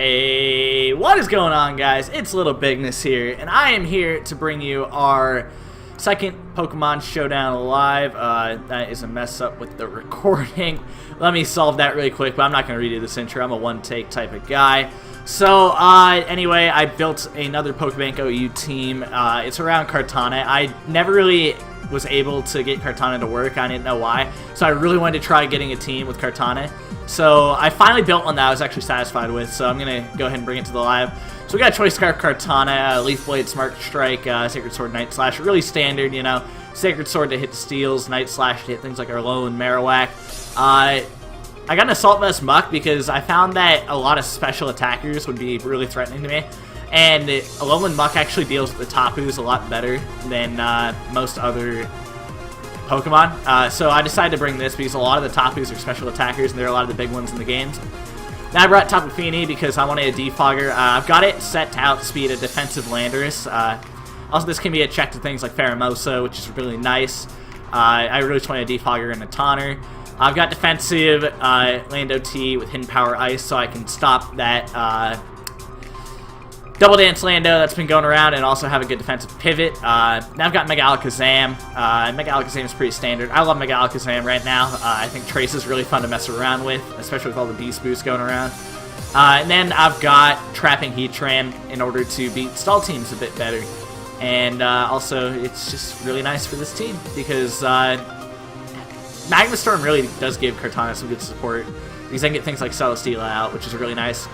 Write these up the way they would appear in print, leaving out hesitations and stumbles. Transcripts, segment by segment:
Hey, what is going on, guys? It's LittleBigness here, and I am here to bring you our second Pokemon Showdown live. That is a mess up with the recording. Let me solve that really quick, but I'm not going to redo this intro. I'm a one-take type of guy. So, anyway, I built another Pokebank OU team. It's around Kartana. I never really was able to get Kartana to work. I didn't know why. So I really wanted to try getting a team with Kartana. So I finally built one that I was actually satisfied with. So I'm going to go ahead and bring it to the live. So we got Choice Scarf Kartana, Leaf Blade, Smart Strike, Sacred Sword, Night Slash. Really standard, you know. Sacred Sword to hit the steals, Night Slash to hit things like Arlo and Marowak. I got an Assault Vest Muck because I found that a lot of special attackers would be really threatening to me. And Alolan Muck actually deals with the Tapus a lot better than most other Pokemon. So I decided to bring this because a lot of the Tapus are special attackers and they're a lot of the big ones in the games. Now I brought Tapu Fini because I wanted a defogger. I've got it set to outspeed a defensive Landorus. Also, this can be a check to things like Pheromosa, which is really nice. I really just wanted a defogger and a Taunter. I've got defensive Lando T with Hidden Power Ice, so I can stop that Double Dance Lando that's been going around, and also have a good defensive pivot. Now I've got Mega Alakazam. Mega Alakazam is pretty standard. I love Mega Alakazam right now. I think Trace is really fun to mess around with, especially with all the Beast Boosts going around. And then I've got Trapping Heatran in order to beat stall teams a bit better. And also, it's just really nice for this team because Magma Storm really does give Kartana some good support because I can get things like Celesteela out, which is really nice.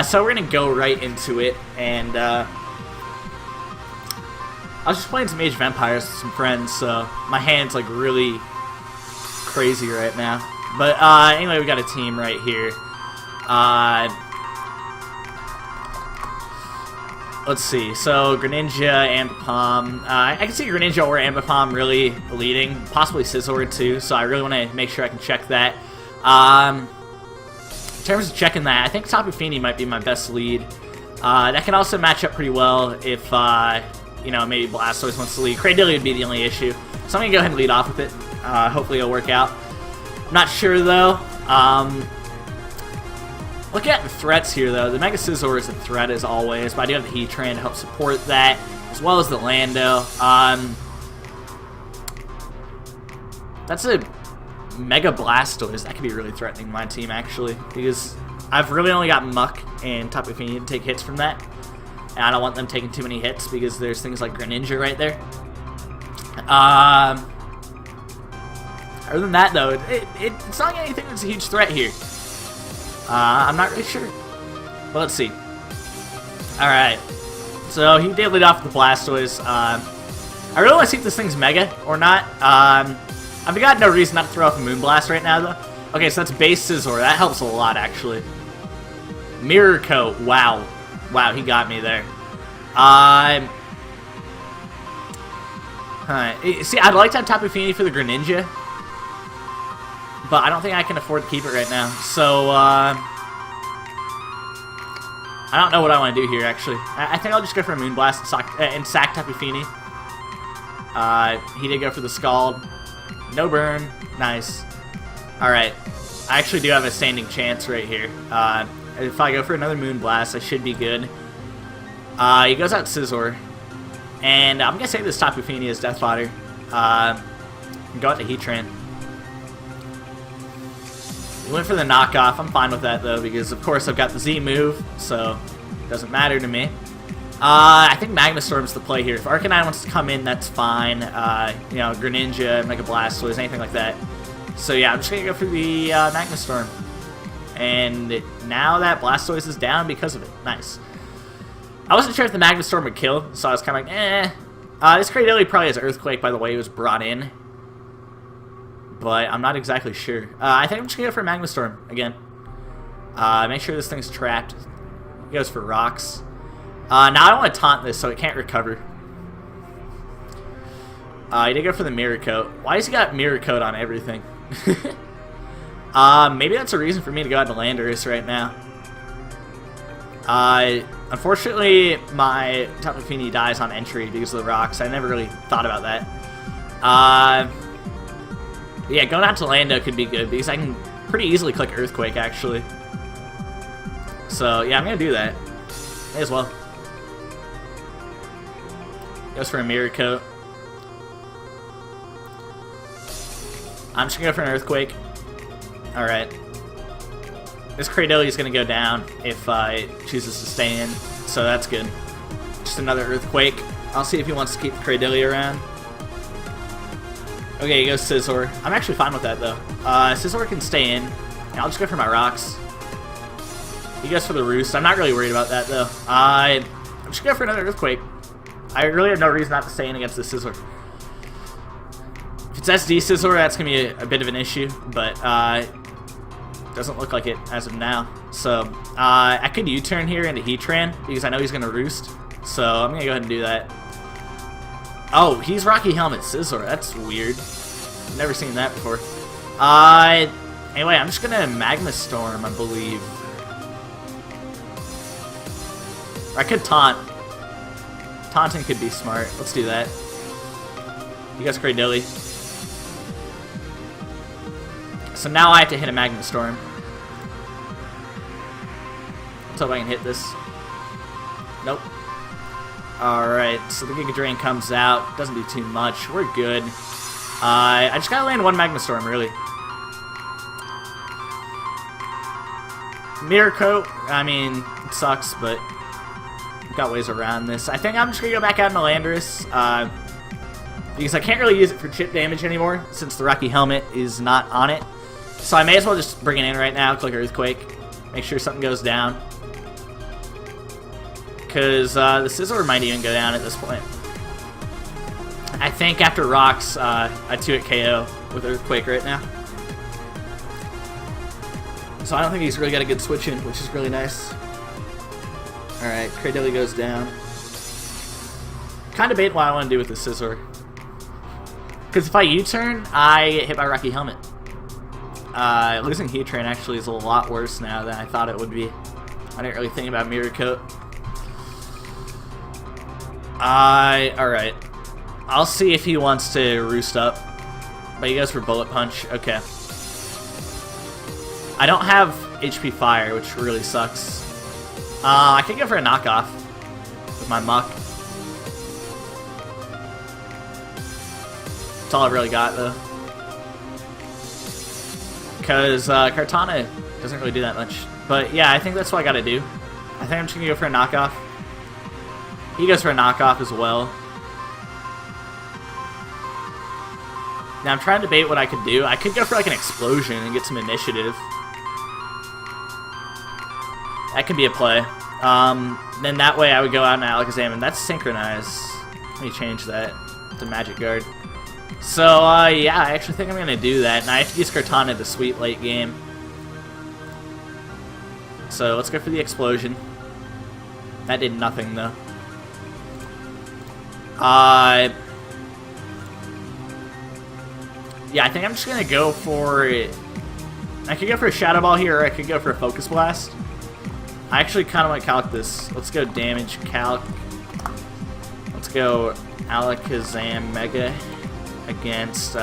So we're going to go right into it, and I was just playing some Age of Empires with some friends, so my hand's like really crazy right now. But anyway, we got a team right here. Let's see, so Greninja, Ambipom. I can see Greninja or Ambipom really leading, possibly Scizor too, so I really want to make sure I can check that. In terms of checking that, I think Tapu Fini might be my best lead. That can also match up pretty well if, you know, maybe Blastoise wants to lead. Cradilly would be the only issue. So I'm going to go ahead and lead off with it. Hopefully it'll work out. I'm not sure, though. Looking at the threats here, though, the Mega Scizor is a threat as always, but I do have the Heatran to help support that, as well as the Lando. That's a Mega Blastoise. That could be really threatening my team, actually, because I've really only got Muck and Tapu Fini to take hits from that, and I don't want them taking too many hits because there's things like Greninja right there. Other than that, though, it's not anything that's a huge threat here. I'm not really sure, but let's see. Alright, so he did lead off with the Blastoise. I really want to see if this thing's Mega or not. I've got no reason not to throw off a Moonblast right now, though. Okay, so that's base Scizor. That helps a lot, actually. Mirror Coat. Wow. Wow, he got me there. See, I'd like to have Tapu Fini for the Greninja, but I don't think I can afford to keep it right now. So, I don't know what I want to do here, actually. I think I'll just go for a Moonblast and sack Tapu Fini. He did go for the Scald. No burn. Nice. Alright. I actually do have a standing chance right here. If I go for another Moonblast, I should be good. He goes out Scizor. And I'm going to say this Tapu Fini is Death Fodder. Go out to Heatran. He went for the knockoff. I'm fine with that, though, because, of course, I've got the Z move, so it doesn't matter to me. I think Magma Storm's the play here. If Arcanine wants to come in, that's fine. You know, Greninja, Mega Blastoise, anything like that. So yeah, I'm just gonna go for the Magma Storm. And now that Blastoise is down because of it. Nice. I wasn't sure if the Magma Storm would kill, so I was kind of like, eh. This Cradilly probably has Earthquake by the way it was brought in. But I'm not exactly sure. I think I'm just gonna go for Magma Storm again. Make sure this thing's trapped. He goes for Rocks. Now I don't want to taunt this, so it can't recover. He did go for the Mirror Coat. Why has he got Mirror Coat on everything? Maybe that's a reason for me to go out to Landorus right now. Unfortunately, my Tapu Fini dies on entry because of the rocks. I never really thought about that. Yeah, going out to Lando could be good because I can pretty easily click Earthquake, actually. So, yeah, I'm going to do that. May as well. Goes for a mirror coat. I'm just going to go for an earthquake. Alright. This Cradilly is going to go down if it chooses to stay in. So that's good. Just another earthquake. I'll see if he wants to keep Cradilly around. Okay, he goes Scizor. I'm actually fine with that, though. Scizor can stay in. And I'll just go for my rocks. He goes for the Roost. I'm not really worried about that, though. I'm just going to go for another earthquake. I really have no reason not to stay in against the Scizor. If it's SD Scizor, that's going to be a bit of an issue. But doesn't look like it as of now. So I could U-turn here into Heatran because I know he's going to Roost. So I'm going to go ahead and do that. Oh, he's Rocky Helmet Scizor. That's weird. Never seen that before. Anyway, I'm just going to Magma Storm, I believe. Or I could Taunt. Taunting could be smart. Let's do that. You guys Cradilly. So now I have to hit a Magma Storm. Let's hope I can hit this. Nope. Alright, so the Giga Drain comes out. Doesn't do too much. We're good. I just gotta land one Magma Storm, really. Mirror Coat, I mean, it sucks, but got ways around this. I think I'm just gonna go back out in Landorus, because I can't really use it for chip damage anymore, since the Rocky Helmet is not on it. So I may as well just bring it in right now, click Earthquake, make sure something goes down. Because the Scizor might even go down at this point. I think after Rocks, I 2-hit KO with Earthquake right now. So I don't think he's really got a good switch in, which is really nice. Alright, Cradilly goes down. Kind of bait what I want to do with the Scizor. Because if I U-turn, I get hit by Rocky Helmet. Losing Heatran actually is a lot worse now than I thought it would be. I didn't really think about Mirror Coat. Alright. I'll see if he wants to Roost up. But he goes for Bullet Punch. Okay. I don't have HP Fire, which really sucks. I could go for a knockoff with my Muck. That's all I've really got, though. Because Kartana doesn't really do that much. But yeah, I think that's what I gotta do. I think I'm just gonna go for a knockoff. He goes for a knockoff as well. Now I'm trying to debate what I could do. I could go for like an explosion and get some initiative. That could be a play. Then that way I would go out and Alakazam, and that's synchronized. Let me change that to Magic Guard. So yeah, I actually think I'm gonna do that, and I have to use Kartana to sweep late game. So let's go for the explosion. That did nothing though. Yeah, I think I'm just gonna go for it. I could go for a Shadow Ball here, or I could go for a Focus Blast. I actually kind of want to calc this. Let's go damage calc. Let's go Alakazam Mega against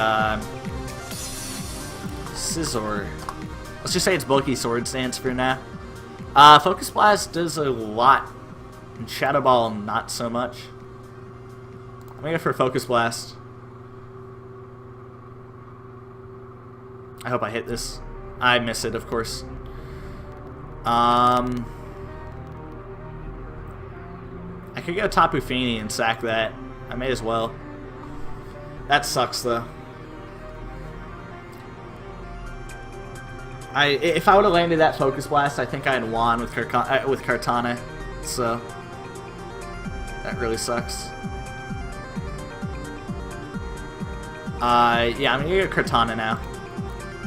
Scizor. Let's just say it's bulky sword stance for now. Focus Blast does a lot, and Shadow Ball not so much. I'm gonna go for a Focus Blast. I hope I hit this. I miss it, of course. I could go Tapu Fini and sack that. I may as well. That sucks, though. If I would have landed that Focus Blast, I think I'd won with Kartana. So that really sucks. Yeah, I'm gonna go Kartana now.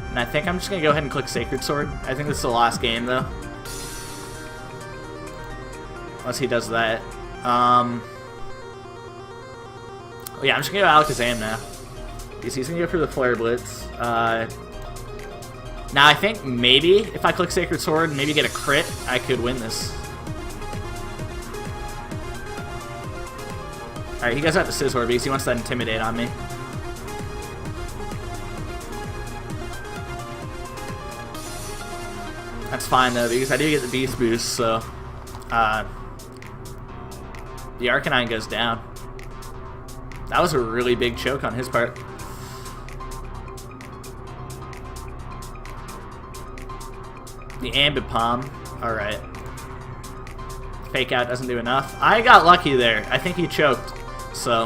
And I think I'm just gonna go ahead and click Sacred Sword. I think this is the last game, though. Unless he does that. Yeah, I'm just gonna go Alakazam now. Because he's gonna go for the Flare Blitz. Now I think maybe if I click Sacred Sword and maybe get a crit, I could win this. Alright, he goes out to Scizor because he wants to Intimidate on me. That's fine though, because I do get the beast boost, so the Arcanine goes down. That was a really big choke on his part. The Ambipom. Alright. Fake out doesn't do enough. I got lucky there. I think he choked. So,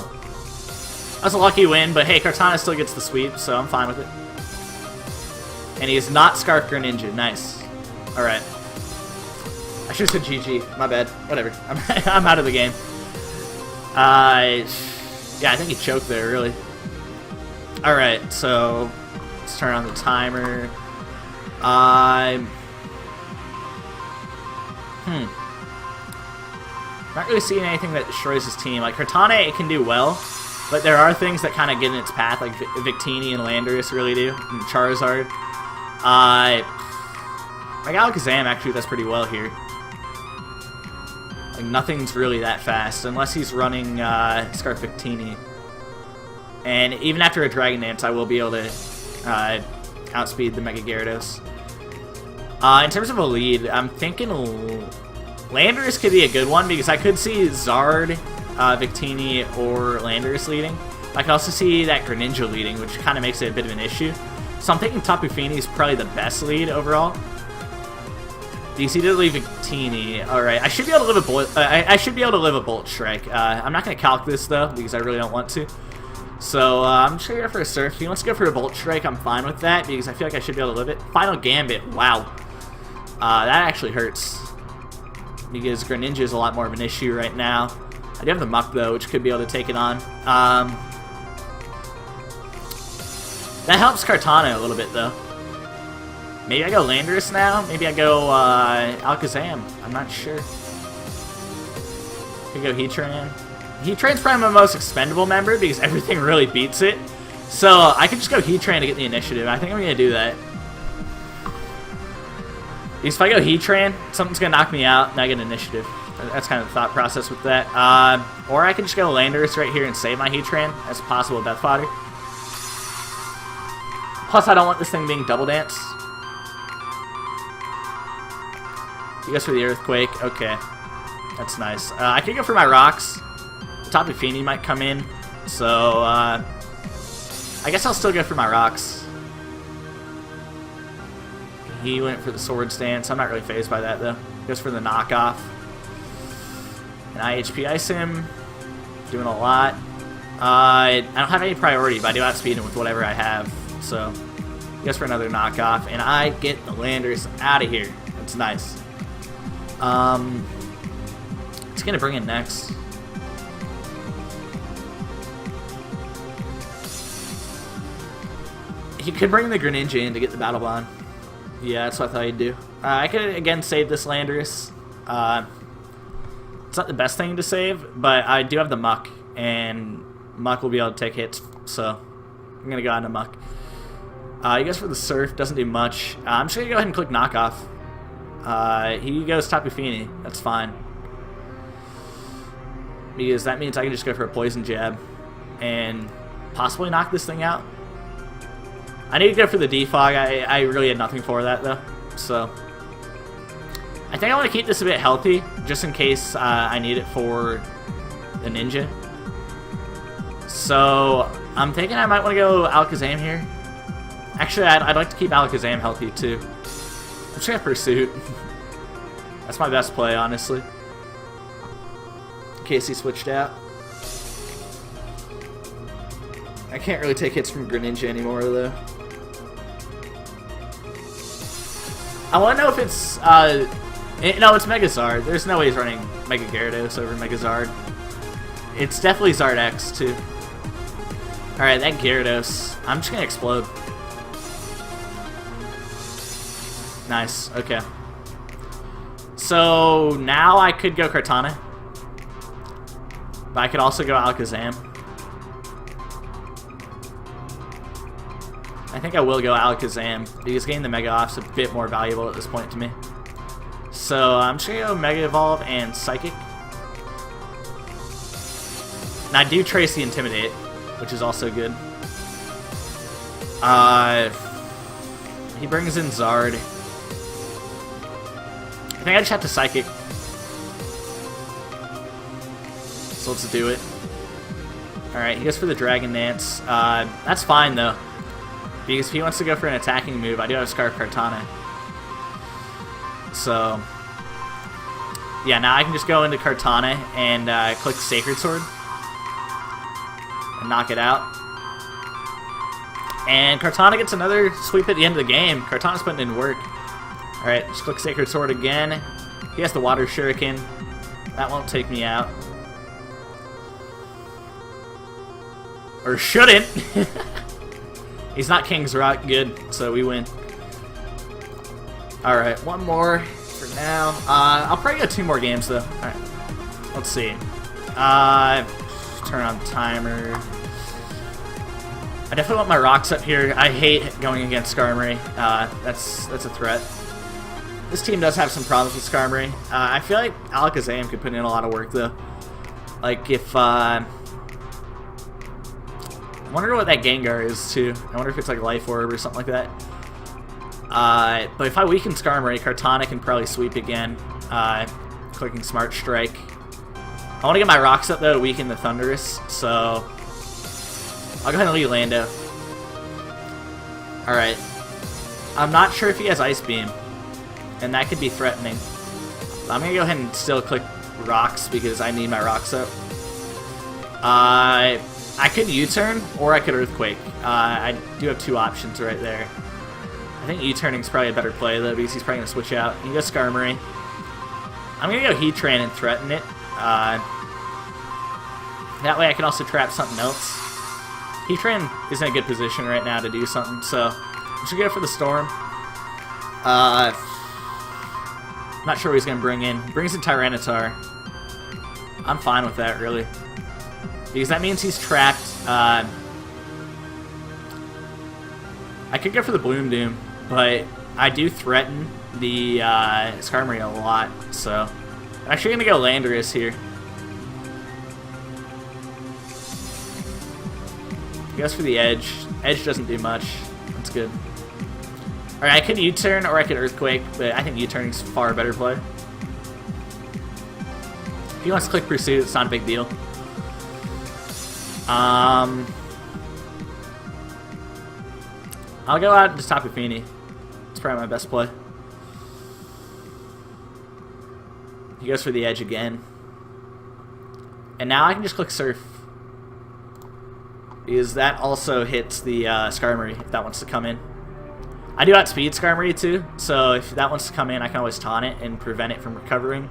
that's a lucky win, but hey, Kartana still gets the sweep, so I'm fine with it. And he is not Scarf Greninja. Nice. Alright. I should have said GG. My bad. Whatever. I'm out of the game. Yeah, I think he choked there, really. Alright, so let's turn on the timer. Not really seeing anything that destroys his team. Like, Kartana, it can do well, but there are things that kind of get in its path, like Victini and Landorus really do, and Charizard. Like, Alakazam actually does pretty well here. Like, nothing's really that fast, unless he's running Scarf Victini. And even after a Dragon Dance, I will be able to outspeed the Mega Gyarados. In terms of a lead, I'm thinking Landorus could be a good one, because I could see Zard, Victini, or Landorus leading. I can also see that Greninja leading, which kind of makes it a bit of an issue. So I'm thinking Tapu Fini is probably the best lead overall. DC did leave Victini. Alright, I should be able to live a Bolt. I should be able to live a Bolt Strike. I'm not going to calc this though, because I really don't want to. So I'm just going to go for a Surf. If he wants to go for a Bolt Strike, I'm fine with that, because I feel like I should be able to live it. Final Gambit. Wow. That actually hurts, because Greninja is a lot more of an issue right now. I do have the Muck though, which could be able to take it on. That helps Kartana a little bit though. Maybe I go Landorus now? Maybe I go Alakazam. I'm not sure. Could go Heatran. Heatran's probably my most expendable member because everything really beats it. So I could just go Heatran to get the initiative. I think I'm going to do that. Because if I go Heatran, something's going to knock me out and I get initiative. That's kind of the thought process with that. Or I can just go Landorus right here and save my Heatran as possible death fodder. Plus I don't want this thing being double dance. He goes for the Earthquake. Okay. That's nice. I could go for my rocks. Tapu Fini might come in. So, I guess I'll still go for my rocks. He went for the Sword Stance. I'm not really fazed by that, though. Goes for the knockoff. And IHP Ice him. Doing a lot. I don't have any priority, but I do outspeed him with whatever I have. So, he goes for another knockoff. And I get the Landers out of here. That's nice. It's gonna bring in next. He could bring the Greninja in to get the Battle Bond. Yeah, that's what I thought he'd do. I could again save this Landorus. It's not the best thing to save, but I do have the Muck, and Muck will be able to take hits, so I'm gonna go on to Muck. He goes for the Surf, doesn't do much. I'm just gonna go ahead and click Knockoff. He goes Tapu Fini. That's fine. Because that means I can just go for a Poison Jab and possibly knock this thing out. I need to go for the Defog. I really had nothing for that, though. So, I think I want to keep this a bit healthy, just in case I need it for the Ninja. So, I'm thinking I might want to go Alakazam here. Actually, I'd like to keep Alakazam healthy, too. I'm just going to Pursuit. That's my best play, honestly. In case he switched out. I can't really take hits from Greninja anymore, though. I want to know if it's... no, it's Megazard. There's no way he's running Mega Gyarados over Megazard. It's definitely Zard X, too. Alright, that Gyarados. I'm just going to explode. Nice, okay. So, now I could go Kartana. But I could also go Alakazam. I think I will go Alakazam, because getting the Mega Off's a bit more valuable at this point to me. So, I'm just going to go Mega Evolve and Psychic. And I do trace the Intimidate, which is also good. He brings in Zard. think I just have to Psychic. So let's do it. Alright, he goes for the Dragon Dance. That's fine, though. Because if he wants to go for an attacking move, I do have a Scarf Kartana. So, yeah, now I can just go into Kartana and click Sacred Sword. And knock it out. And Kartana gets another sweep at the end of the game. Kartana's putting in work. Alright, just click Sacred Sword again. He has the Water Shuriken. That won't take me out. Or shouldn't. He's not King's Rock. Good, so we win. Alright, one more for now. I'll probably get 2 more games, though. Alright, let's see. Turn on the timer. I definitely want my rocks up here. I hate going against Skarmory. That's a threat. This team does have some problems with Skarmory. I feel like Alakazam could put in a lot of work, though. Like, if... I wonder what that Gengar is, too. I wonder if it's like Life Orb or something like that. But if I weaken Skarmory, Kartana can probably sweep again. Clicking Smart Strike. I want to get my rocks up, though, to weaken the Thundurus, so... I'll go ahead and lead Lando. Alright. I'm not sure if he has Ice Beam. And that could be threatening. I'm going to go ahead and still click Rocks, because I need my rocks up. I could U-turn, or I could Earthquake. I do have 2 options right there. I think U-turning is probably a better play, though, because he's probably going to switch out. He goes Skarmory. I'm going to go Heatran and threaten it. That way I can also trap something else. Heatran is in a good position right now to do something, so I should go for the Storm. Not sure what he's going to bring in. He brings in Tyranitar. I'm fine with that, really. Because that means he's trapped. I could go for the Bloom Doom, but I do threaten the Skarmory a lot, so I'm actually going to go Landorus here. He goes for the Edge. Edge doesn't do much. That's good. Alright, I could U-turn or I could Earthquake, but I think U-turning is far better play. If he wants to click Pursuit, it's not a big deal. I'll go out and just Tapu Fini. It's probably my best play. He goes for the Edge again. And now I can just click Surf. Because that also hits the Skarmory if that wants to come in. I do outspeed Skarmory too, so if that wants to come in, I can always taunt it and prevent it from recovering.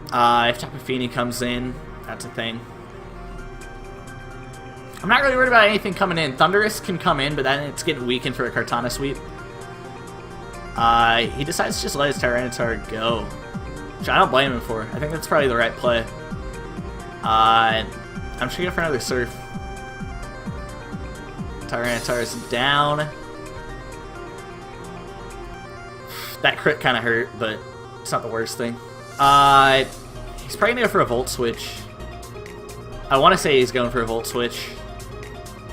If Tapu Fini comes in, that's a thing. I'm not really worried about anything coming in. Thundurus can come in, but then it's getting weakened for a Kartana sweep. He decides to just let his Tyranitar go, which I don't blame him for. I think that's probably the right play. I'm just gonna go for another Surf. Tyranitar is down. That crit kind of hurt, but it's not the worst thing. He's probably gonna go for a Volt Switch. I want to say he's going for a Volt Switch.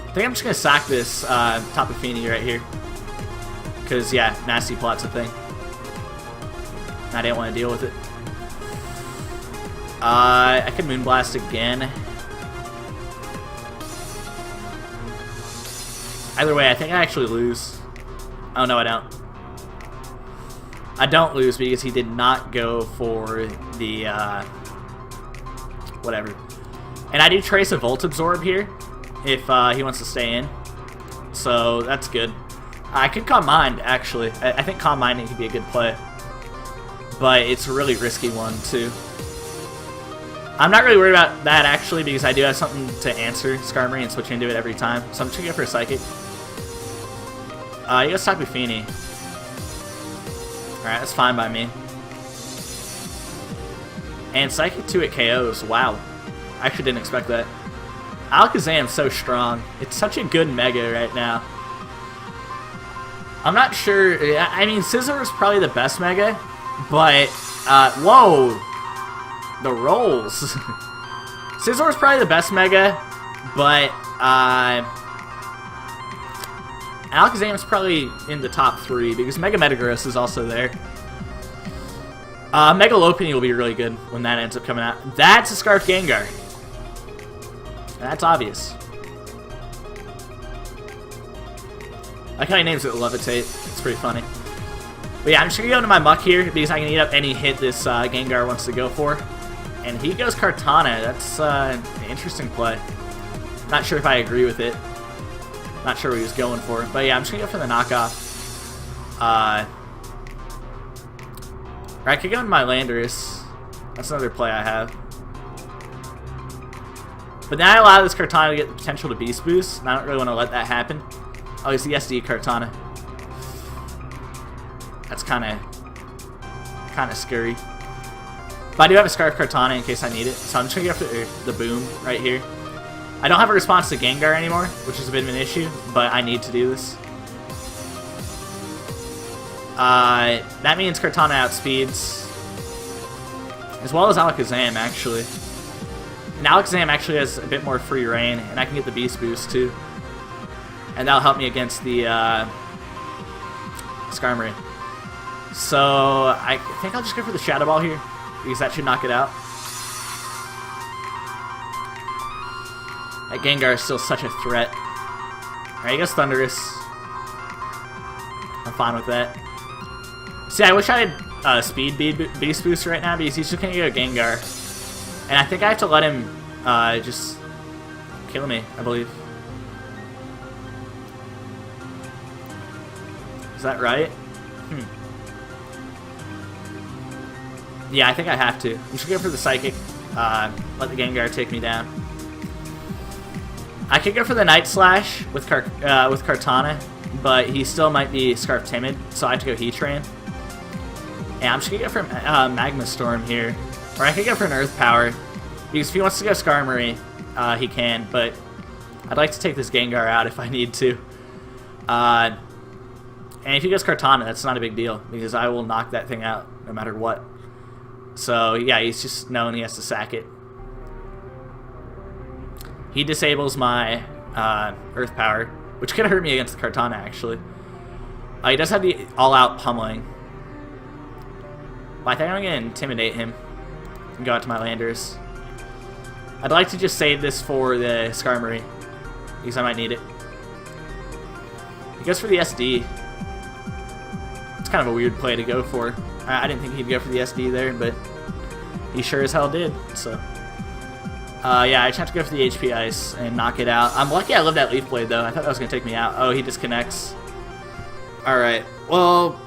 I think I'm just gonna sack this Tapu Fini right here. Because, yeah, Nasty Plot's a thing. I didn't want to deal with it. I could Moonblast again. Either way, I think I actually lose. Oh, no, I don't. I don't lose because he did not go for the, whatever. And I do trace a Volt Absorb here if he wants to stay in. So, that's good. I could Calm Mind, actually. I think Calm Mind could be a good play. But it's a really risky one, too. I'm not really worried about that, actually, because I do have something to answer Skarmory and switch into it every time. So I'm just going to go for a Psychic. He goes Tapu Fini. Alright, that's fine by me. And Psychic 2 at KOs. Wow. I actually didn't expect that. Alakazam's so strong. It's such a good Mega right now. I'm not sure. I mean, Scizor is probably the best Mega, but whoa, the rolls. Scizor is probably the best Mega, but Alakazam's probably in the top 3 because Mega Metagross is also there. Mega Lopunny will be really good when that ends up coming out. That's a Scarf Gengar. That's obvious. I like how he names it Levitate. It's pretty funny. But yeah, I'm just going to go into my Muck here because I can eat up any hit this Gengar wants to go for. And he goes Kartana. That's an interesting play. Not sure if I agree with it. Not sure what he was going for. But yeah, I'm just going to go for the knockoff. Or I could go into my Landorus. That's another play I have. But then I allow this Kartana to get the potential to Beast Boost, and I don't really want to let that happen. Oh, he's the SD Kartana. That's kind of scary. But I do have a Scarf Kartana in case I need it, so I'm just going to go for the Boom right here. I don't have a response to Gengar anymore, which is a bit of an issue, but I need to do this. That means Kartana outspeeds, as well as Alakazam, actually. And Alakazam actually has a bit more free reign, and I can get the Beast Boost, too. And that'll help me against the Skarmory. So, I think I'll just go for the Shadow Ball here, because that should knock it out. That Gengar is still such a threat. Alright, he goes Thundurus. I'm fine with that. See, I wish I had Speed Beast Boost right now, because he's just going to get a Gengar. And I think I have to let him just kill me, I believe. Is that right? Yeah, I think I have to. We should go for the Psychic. Let the Gengar take me down. I could go for the Night Slash with Kartana, but he still might be Scarf Timid, so I have to go Heatran. And I'm just going to go for Magma Storm here. Or I could go for an Earth Power, because if he wants to go Skarmory, he can, but I'd like to take this Gengar out if I need to. And if he goes Kartana, that's not a big deal, because I will knock that thing out no matter what. So yeah, he's just knowing he has to sack it. He disables my Earth Power, which could hurt me against the Kartana, actually. He does have the all-out pummeling. But I think I'm going to Intimidate him and go out to my Landorus. I'd like to just save this for the Skarmory, because I might need it. He goes for the SD. It's kind of a weird play to go for. I didn't think he'd go for the SD there, but he sure as hell did. So, yeah, I just have to go for the HP Ice and knock it out. I'm lucky I lived that Leaf Blade, though. I thought that was going to take me out. Oh, he disconnects. Alright, well,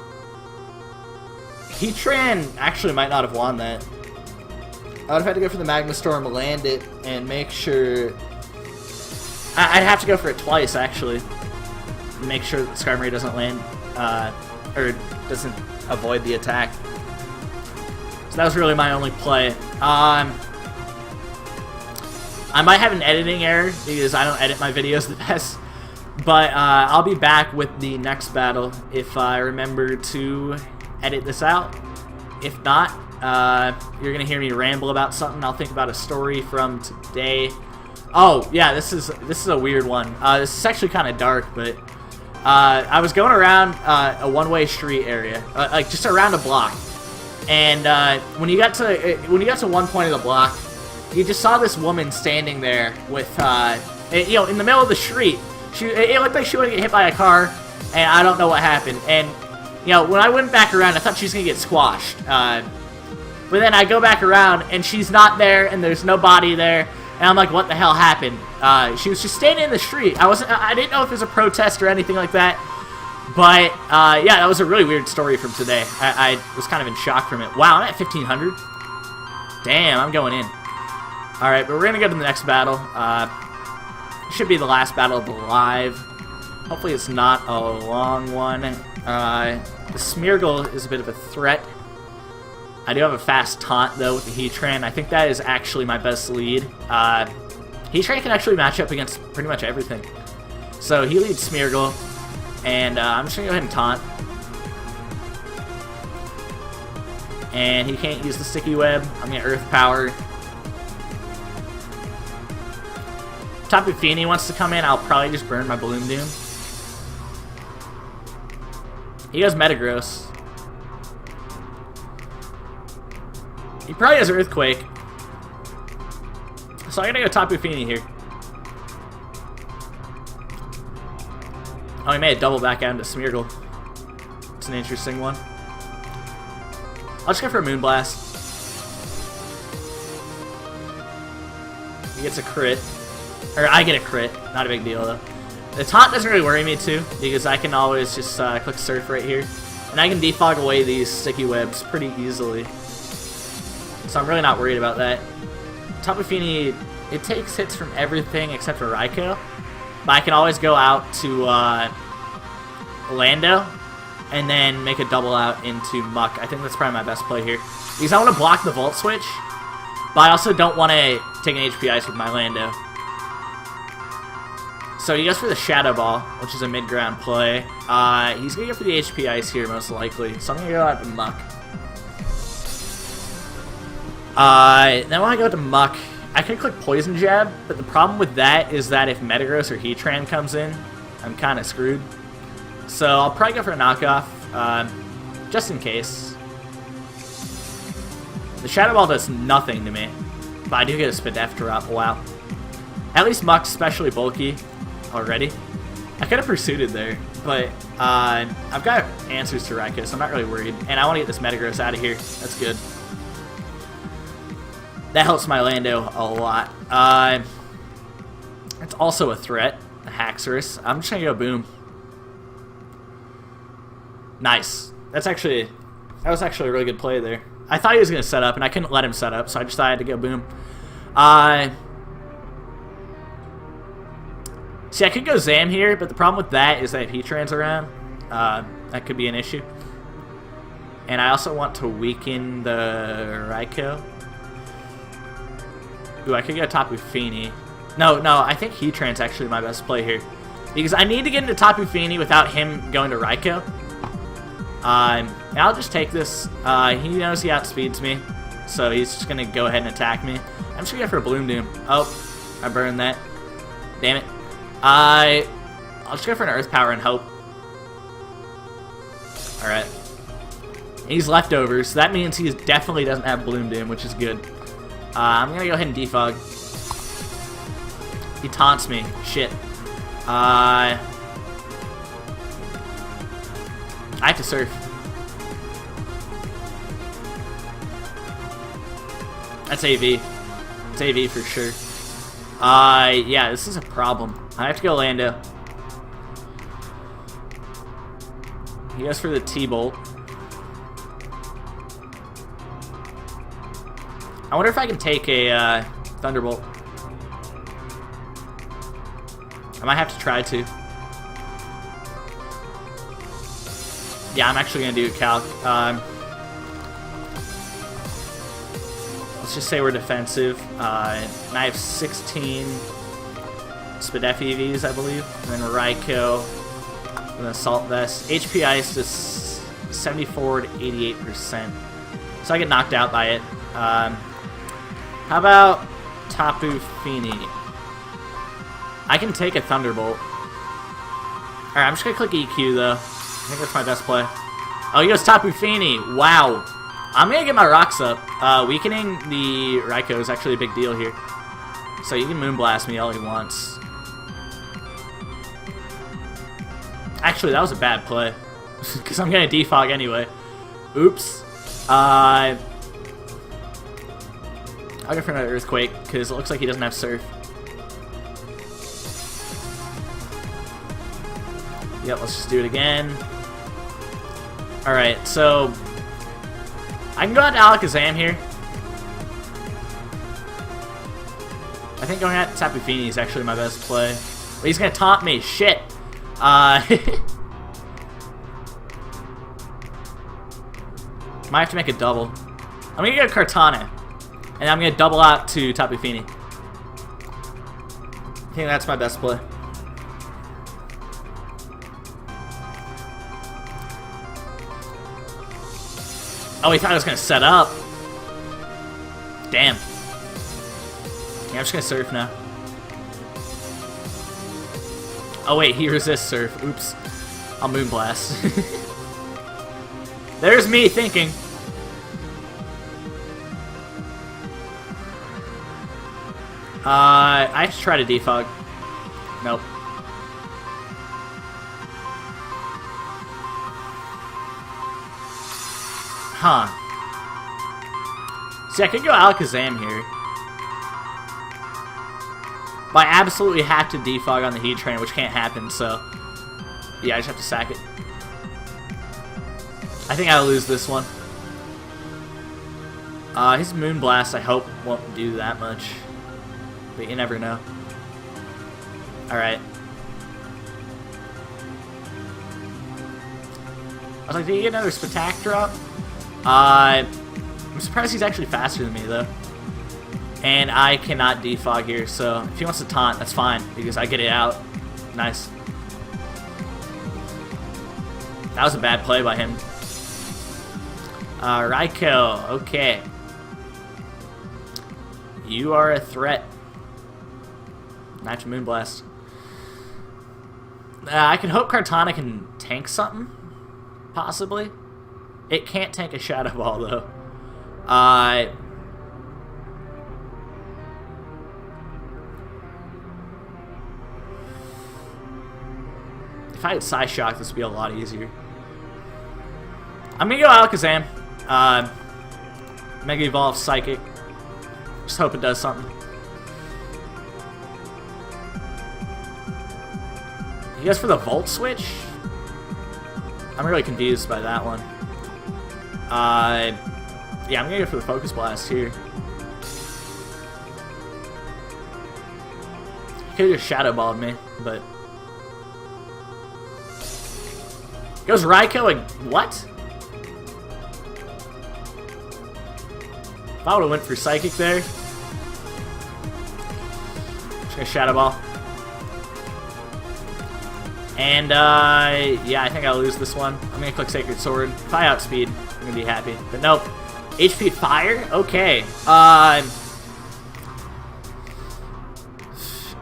Heatran actually might not have won that. I would have had to go for the Magma Storm, land it, and make sure... I'd have to go for it twice, actually. Make sure that Skarmory doesn't land, or doesn't avoid the attack. So that was really my only play. I might have an editing error, because I don't edit my videos the best. But I'll be back with the next battle if I remember to edit this out. If not, you're going to hear me ramble about something. I'll think about a story from today. Oh, yeah, this is a weird one. This is actually kind of dark, but I was going around a one-way street area, like just around a block. And when you got to one point of the block, you just saw this woman standing there with, you know, in the middle of the street. It looked like she was going to get hit by a car, and I don't know what happened. And, you know, when I went back around, I thought she was going to get squashed. But then I go back around, and she's not there, and there's no body there. And I'm like, what the hell happened? She was just standing in the street. I didn't know if it was a protest or anything like that. But, yeah, that was a really weird story from today. I was kind of in shock from it. Wow, I'm at 1,500. Damn, I'm going in. Alright, but we're going to go to the next battle. Should be the last battle of the live. Hopefully it's not a long one. The Smeargle is a bit of a threat. I do have a fast taunt, though, with the Heatran. I think that is actually my best lead. Heatran can actually match up against pretty much everything. So he leads Smeargle, and I'm just going to go ahead and taunt. And he can't use the Sticky Web. I'm going to Earth Power. Tapu Fini wants to come in, I'll probably just burn my Balloon Doom. He has Metagross. He probably has Earthquake. So I'm gonna go Tapu Fini here. Oh, he made a double back out into Smeargle. It's an interesting one. I'll just go for a Moonblast. He gets a crit. Or I get a crit. Not a big deal, though. The taunt doesn't really worry me, too, because I can always just click Surf right here. And I can defog away these sticky webs pretty easily. So I'm really not worried about that. Tapu Fini, it takes hits from everything except for Raikou. But I can always go out to Lando and then make a double out into Muck. I think that's probably my best play here. Because I want to block the Volt Switch, but I also don't want to take an HP Ice with my Lando. So he goes for the Shadow Ball, which is a mid-ground play. He's going to go for the HP Ice here, most likely. So I'm going to go out to Muck. Then when I go to Muck, I can click Poison Jab, but the problem with that is that if Metagross or Heatran comes in, I'm kind of screwed. So I'll probably go for a knockoff, just in case. The Shadow Ball does nothing to me, but I do get a Spadef drop. Wow. At least Muck's especially bulky already. I could have pursued it there, but I've got answers to Raikou, so I'm not really worried. And I want to get this Metagross out of here. That's good. That helps my Lando a lot. It's also a threat, a Haxorus. I'm just going to go Boom. Nice. That was actually a really good play there. I thought he was going to set up, and I couldn't let him set up, so I just thought I had to go Boom. See, I could go Zam here, but the problem with that is that if Heatran's around, that could be an issue. And I also want to weaken the Raikou. Ooh, I could go Tapu Fini. No, I think Heatran's actually my best play here. Because I need to get into Tapu Fini without him going to Raikou. And I'll just take this. He knows he outspeeds me, so he's just going to go ahead and attack me. I'm just going to go for a Bloom Doom. Oh, I burned that. Damn it. I'll just go for an Earth Power and hope. Alright. He's leftovers, so that means he definitely doesn't have Bloom Doom, which is good. I'm going to go ahead and defog. He taunts me. Shit. I have to surf. That's AV. It's AV for sure. Yeah, this is a problem. I have to go Lando. He goes for the T-Bolt. I wonder if I can take a Thunderbolt. I might have to try to. Yeah, I'm actually going to do Calc. Let's just say we're defensive. And I have 16 Spadef EVs, I believe. And then Raikou with an Assault Vest. HP Ice is 74 to 88%. So I get knocked out by it. How about Tapu Fini? I can take a Thunderbolt. Alright, I'm just going to click EQ, though. I think that's my best play. Oh, he goes Tapu Fini. Wow. I'm going to get my rocks up. Weakening the Raikou is actually a big deal here. So you can Moonblast me all he wants. Actually, that was a bad play. Because I'm going to defog anyway. Oops. I'll go for another Earthquake, because it looks like he doesn't have Surf. Yep, let's just do it again. Alright, so I can go out to Alakazam here. I think going out to Tapu Fini is actually my best play. But he's going to taunt me. Shit. Might have to make a double. I'm going to go Kartana. And I'm going to double out to Tapu Fini. I think that's my best play. Oh, he thought I was going to set up. Damn. Yeah, I'm just going to surf now. Oh, wait, he resists surf. Oops. I'll Moonblast. There's me thinking. I just try to defog. Nope. Huh. See, I could go Alakazam here. But I absolutely have to defog on the Heat Trainer, which can't happen, so... Yeah, I just have to sack it. I think I'll lose this one. His Moonblast, I hope, won't do that much. But you never know. Alright. I was like, did he get another Spatak drop? I'm surprised he's actually faster than me, though. And I cannot defog here, so if he wants to taunt, that's fine, because I get it out. Nice. That was a bad play by him. Raikou, okay. You are a threat. Match Moonblast. I can hope Kartana can tank something, possibly. It can't tank a Shadow Ball, though. If I had Psyshock, this would be a lot easier. I'm gonna go Alakazam. Mega Evolve Psychic. Just hope it does something. He goes for the Volt Switch? I'm really confused by that one. Yeah, I'm gonna go for the Focus Blast here. He could've just Shadow Balled me, but... Goes Raikou and... What? If I would've went for Psychic there... Just gonna Shadow Ball. And, yeah, I think I'll lose this one. I'm gonna click Sacred Sword. If I outspeed, I'm gonna be happy. But nope. HP Fire? Okay. I'm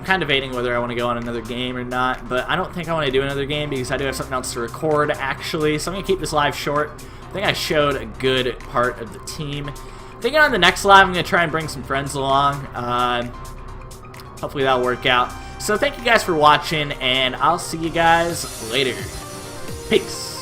kind of debating whether I want to go on another game or not, but I don't think I want to do another game because I do have something else to record, actually. So I'm gonna keep this live short. I think I showed a good part of the team. Thinking on the next live, I'm gonna try and bring some friends along. Hopefully that'll work out. So thank you guys for watching, and I'll see you guys later. Peace.